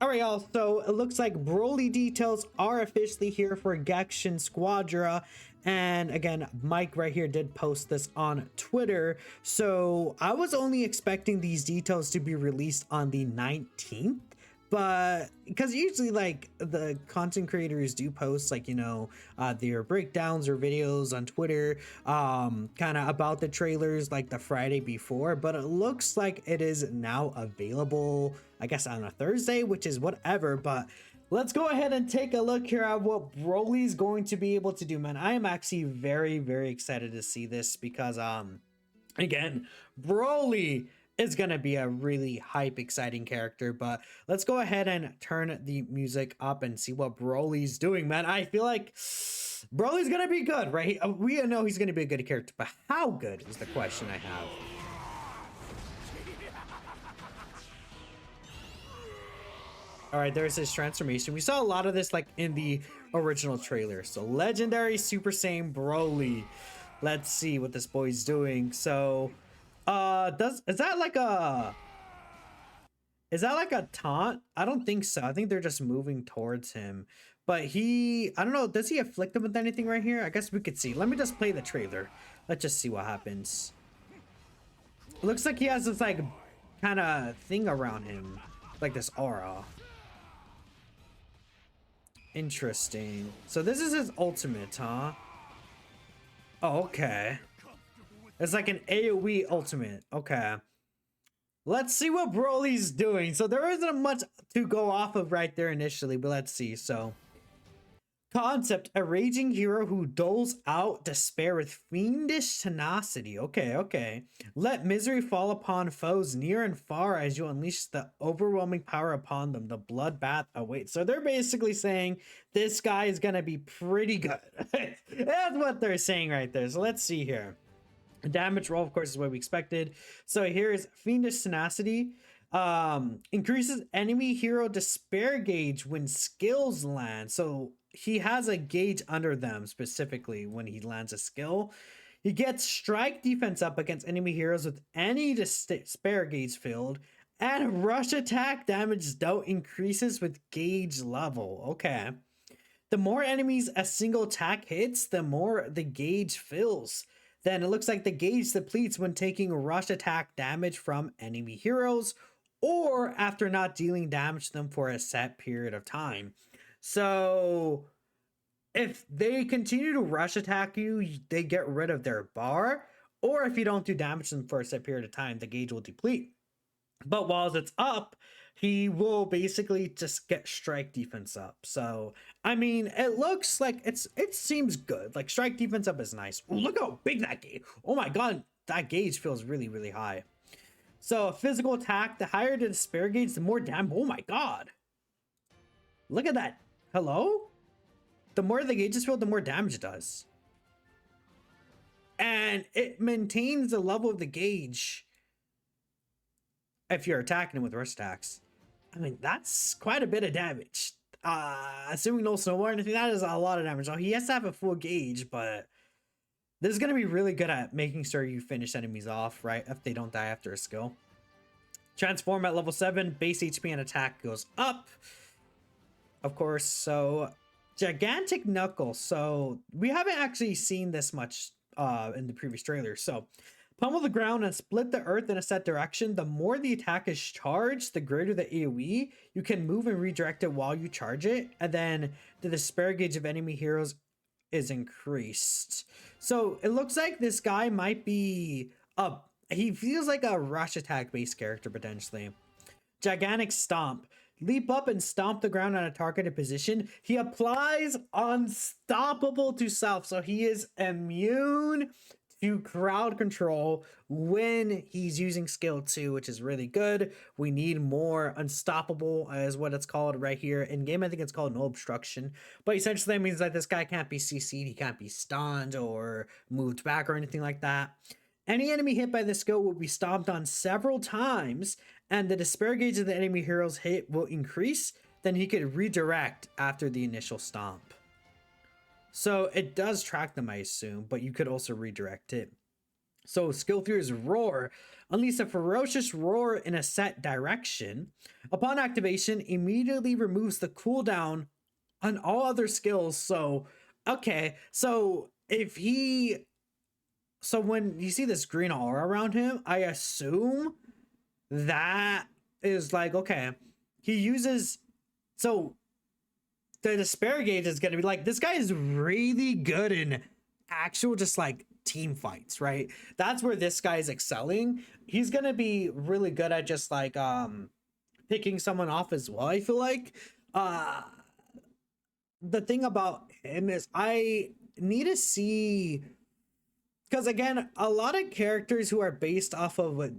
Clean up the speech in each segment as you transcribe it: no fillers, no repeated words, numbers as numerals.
All right, y'all. So it looks like Broly details are officially here for Gekishin Squadra. And again, Mike right here did post this on Twitter. So I was only expecting these details to be released on the 19th. But because usually like the content creators do post like, their breakdowns or videos on Twitter, kind of about the trailers like the Friday before, but it looks like it is now available, I guess on a Thursday, which is whatever. But let's go ahead and take a look here at what Broly's going to be able to do, man. I am actually very, very excited to see this because, again, Broly is gonna be a really hype, exciting character. But let's go ahead and turn the music up and see what Broly's doing, man. I feel like Broly's gonna be good, right? We know he's gonna be a good character, but how good is the question I have. All right, there's his transformation. We saw a lot of this like in the original trailer. So legendary Super Saiyan Broly. Let's see what this boy's doing. So is that like a taunt? I don't think so. I think they're just moving towards him. But I don't know, does he afflict him with anything right here? I guess we could see. Let me just play the trailer. Let's just see what happens. It looks like he has this like kind of thing around him, like this aura. Interesting. So this is his ultimate, huh? Oh, okay. It's like an AoE ultimate. Okay. Let's see what Broly's doing. So there isn't much to go off of right there initially, but let's see. So concept, a raging hero who doles out despair with fiendish tenacity. Okay. Let misery fall upon foes near and far as you unleash the overwhelming power upon them. The bloodbath awaits. So they're basically saying this guy is going to be pretty good. That's what they're saying right there. So let's see here. Damage roll, of course, is what we expected. So here's Fiendish Tenacity. Increases enemy hero despair gauge when skills land. So he has a gauge under them specifically when he lands a skill. He gets strike defense up against enemy heroes with any despair gauge filled. And rush attack damage dealt increases with gauge level. Okay. The more enemies a single attack hits, the more the gauge fills. Then it looks like the gauge depletes when taking rush attack damage from enemy heroes or after not dealing damage to them for a set period of time. So if they continue to rush attack you, they get rid of their bar, or if you don't do damage to them for a set period of time, the gauge will deplete. But while it's up, he will basically just get strike defense up. So I mean, it looks like it seems good. Like strike defense up is nice. Ooh, look how big that gauge. Oh my god, that gauge feels really, really high. So physical attack, the higher the despair gauge, the more damage. Oh my god. Look at that. Hello? The more the gauge is filled, the more damage it does. And it maintains the level of the gauge if you're attacking him with rush attacks. I mean, that's quite a bit of damage. Assuming no snowball or anything, that is a lot of damage. Now, he has to have a full gauge, but this is going to be really good at making sure you finish enemies off, right? If they don't die after a skill. Transform at level 7, base HP and attack goes up. Of course, so gigantic knuckle. So we haven't actually seen this much in the previous trailer. So pummel the ground and split the earth in a set direction. The more the attack is charged, the greater the AoE. You can move and redirect it while you charge it. And then the despair gauge of enemy heroes is increased. So it looks like this guy might be up. He feels like a rush attack based character potentially. Gigantic stomp. Leap up and stomp the ground on a targeted position. He applies unstoppable to self. So he is immune to crowd control when he's using skill 2, which is really good. We need more. Unstoppable is what it's called right here in game. I think it's called no obstruction, but essentially that means that this guy can't be CC'd, he can't be stunned or moved back or anything like that. Any enemy hit by this skill will be stomped on several times, and the despair gauge of the enemy hero's hit will increase. Then he could redirect after the initial stomp. So it does track them, I assume, but you could also redirect it. So skill 3 is Roar. Unleash a ferocious roar in a set direction. Upon activation, immediately removes the cooldown on all other skills. So, okay. So if he... So when you see this green aura around him, I assume that is like, okay, he uses... So the despair gauge is going to be like, this guy is really good in actual just like team fights, right? That's where this guy is excelling. He's going to be really good at just like picking someone off as well. I feel like the thing about him is I need to see, because again, a lot of characters who are based off of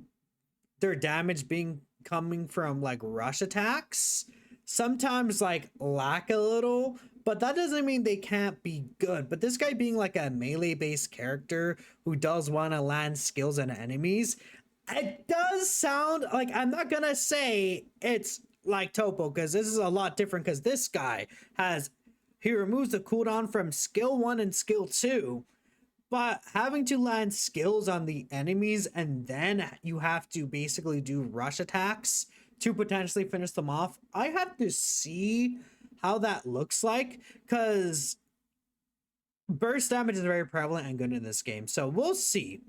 their damage being coming from like rush attacks sometimes like lack a little, but that doesn't mean they can't be good. But this guy being like a melee based character who does want to land skills on enemies, it does sound like, I'm not gonna say it's like Topo, because this is a lot different, because this guy he removes the cooldown from skill 1 and skill 2, but having to land skills on the enemies and then you have to basically do rush attacks to potentially finish them off. I have to see how that looks like, because burst damage is very prevalent and good in this game. So we'll see.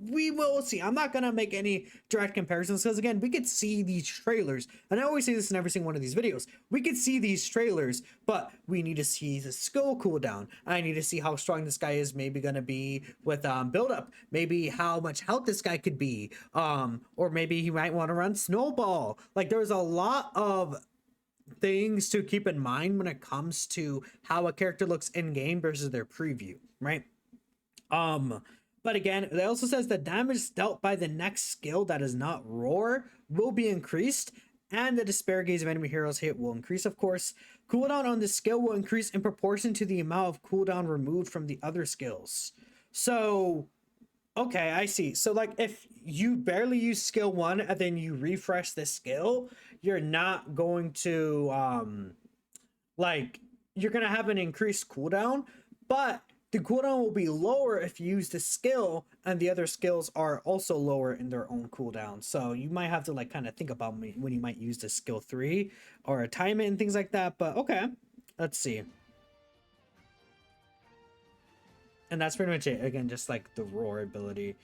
We will see. I'm not going to make any direct comparisons, because again, we could see these trailers. And I always say this in every single one of these videos. We could see these trailers, but we need to see the skill cooldown. I need to see how strong this guy is maybe going to be with build up. Maybe how much health this guy could be. Or maybe he might want to run snowball. Like, there's a lot of things to keep in mind when it comes to how a character looks in game versus their preview, right? But again, it also says the damage dealt by the next skill that is not roar will be increased, and the despair gauge of enemy heroes hit will increase, of course. Cooldown on this skill will increase in proportion to the amount of cooldown removed from the other skills. So okay, I see. So like if you barely use skill 1 and then you refresh the skill, you're not going to like you're going to have an increased cooldown, but the cooldown will be lower if you use the skill and the other skills are also lower in their own cooldown. So you might have to like kind of think about when you might use the skill 3 or a time it and things like that, but okay. Let's see. And that's pretty much it. Again, just like the roar ability.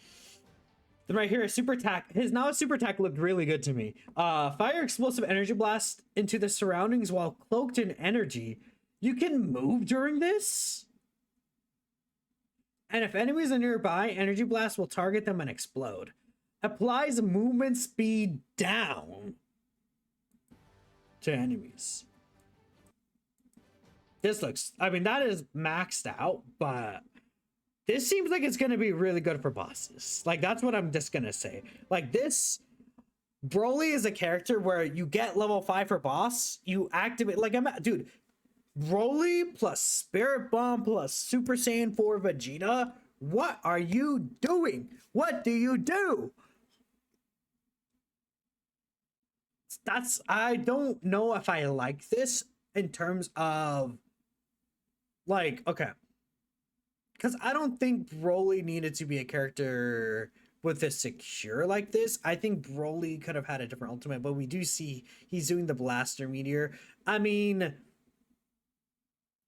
Then right here, a super attack. His now super attack looked really good to me. Fire explosive energy blast into the surroundings while cloaked in energy. You can move during this? And if enemies are nearby, energy blast will target them and explode. Applies movement speed down to enemies. This looks, I mean, that is maxed out, but this seems like it's going to be really good for bosses. Like, that's what I'm just going to say. Like, this... Broly is a character where you get level 5 for boss, you activate... Like, dude, Broly plus Spirit Bomb plus Super Saiyan 4 Vegeta? What are you doing? What do you do? That's... I don't know if I like this in terms of... Like, okay... Because I don't think Broly needed to be a character with a secure like this. I think Broly could have had a different ultimate, but we do see he's doing the Blaster Meteor. I mean,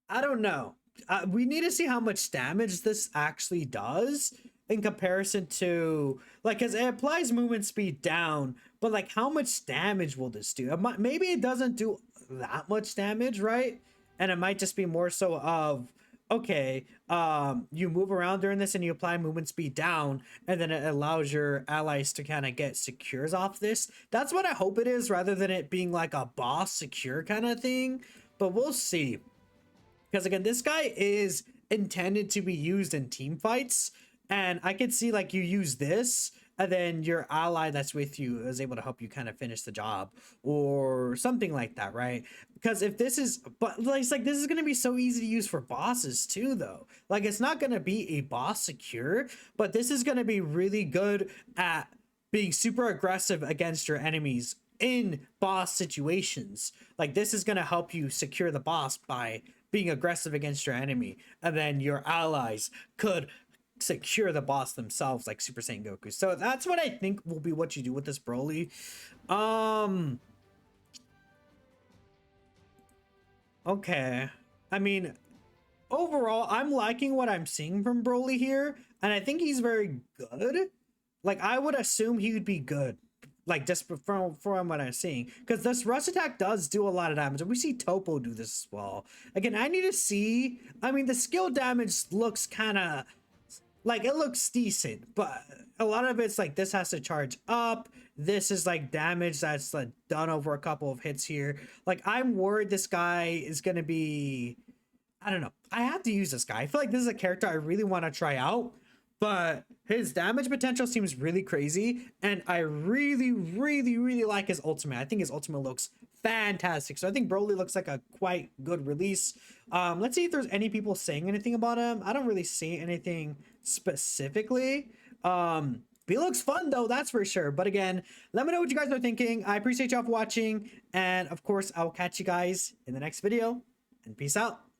I don't know. We need to see how much damage this actually does in comparison to, like, because it applies movement speed down, but like, how much damage will this do? Maybe it doesn't do that much damage, right? And it might just be more so of, okay, you move around during this and you apply movement speed down, and then it allows your allies to kind of get secures off this. That's what I hope it is, rather than it being like a boss secure kind of thing. But we'll see. Because again, this guy is intended to be used in team fights, and I could see like you use this and then your ally that's with you is able to help you kind of finish the job or something like that, right? Because if this is, but like, it's like this is going to be so easy to use for bosses too, though. Like, it's not going to be a boss secure, but this is going to be really good at being super aggressive against your enemies in boss situations. Like, this is going to help you secure the boss by being aggressive against your enemy, and then your allies could secure the boss themselves like Super Saiyan Goku. So that's what I think will be what you do with this Broly. Okay. I mean, overall, I'm liking what I'm seeing from Broly here, and I think he's very good. Like, I would assume he would be good, like just from what I'm seeing, because this rush attack does do a lot of damage, and we see Topo do this as well. Again, I need to see. I mean, the skill damage looks kind of like it looks decent, but a lot of it's like this has to charge up. This is like damage that's like done over a couple of hits here. Like, I'm worried this guy is gonna be, I don't know. I have to use this guy. I feel like this is a character I really want to try out, but his damage potential seems really crazy, and I really, really, really like his ultimate. I think his ultimate looks fantastic. So I think Broly looks like a quite good release. Let's see if there's any people saying anything about him. I don't really see anything specifically. He looks fun though, that's for sure. But again, let me know what you guys are thinking. I appreciate y'all for watching, and of course, I'll catch you guys in the next video, and peace out.